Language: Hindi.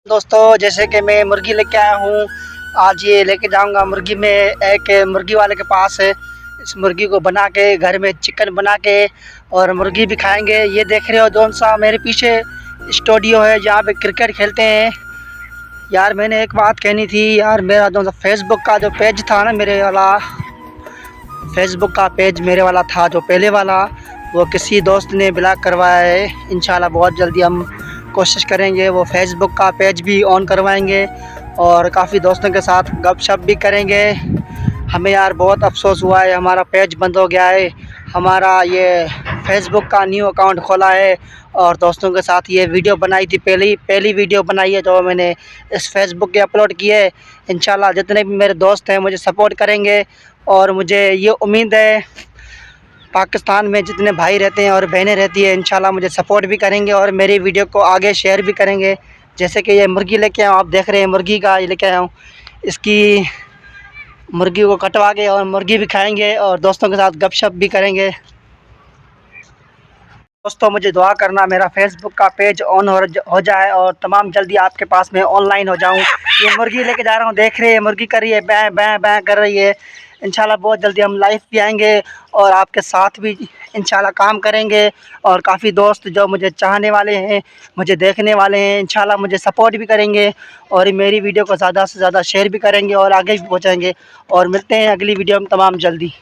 दोस्तों, जैसे कि मैं मुर्गी लेके आया हूँ। आज ये लेके जाऊँगा मुर्गी में एक मुर्गी वाले के पास है। इस मुर्गी को बना के घर में चिकन बना के और मुर्गी भी खाएंगे। ये देख रहे हो जौन सा मेरे पीछे स्टूडियो है जहाँ पे क्रिकेट खेलते हैं। यार मैंने एक बात कहनी थी यार, मेरा जौन सा फेसबुक का जो पेज था ना, मेरे वाला फेसबुक का पेज मेरे वाला था जो पहले वाला, वो किसी दोस्त ने ब्लॉक करवाया है। इंशाल्लाह बहुत जल्दी हम कोशिश करेंगे वो फेसबुक का पेज भी ऑन करवाएंगे और काफ़ी दोस्तों के साथ गपशप भी करेंगे। हमें यार बहुत अफसोस हुआ है, हमारा पेज बंद हो गया है। हमारा ये फेसबुक का न्यू अकाउंट खोला है और दोस्तों के साथ ये वीडियो बनाई थी, पहली वीडियो बनाई है जो मैंने इस फेसबुक पे अपलोड की है। इंशाल्लाह जितने भी मेरे दोस्त हैं मुझे सपोर्ट करेंगे और मुझे ये उम्मीद है पाकिस्तान में जितने भाई रहते हैं और बहनें रहती है इंशाल्लाह मुझे सपोर्ट भी करेंगे और मेरी वीडियो को आगे शेयर भी करेंगे। जैसे कि ये मुर्गी लेके आया हूँ, आप देख रहे हैं मुर्गी का ये लेके आया हूँ। इसकी मुर्गी को कटवा के और मुर्गी भी खाएंगे और दोस्तों के साथ गपशप भी करेंगे। दोस्तों मुझे दुआ करना मेरा फेसबुक का पेज ऑन हो जाए और तमाम जल्दी आपके पास में ऑनलाइन हो जाऊं। ये मुर्गी लेके जा रहा हूं, देख रहे हैं मुर्गी कर रही है, बैं बैं बैं कर रही है। इंशाल्लाह बहुत जल्दी हम लाइव भी आएंगे और आपके साथ भी इंशाल्लाह काम करेंगे। और काफ़ी दोस्त जो मुझे चाहने वाले हैं, मुझे देखने वाले हैं, इंशाल्लाह मुझे सपोर्ट भी करेंगे और मेरी वीडियो को ज़्यादा से ज़्यादा शेयर भी करेंगे और आगे भी पहुँचाएँगे। और मिलते हैं अगली वीडियो में तमाम जल्दी।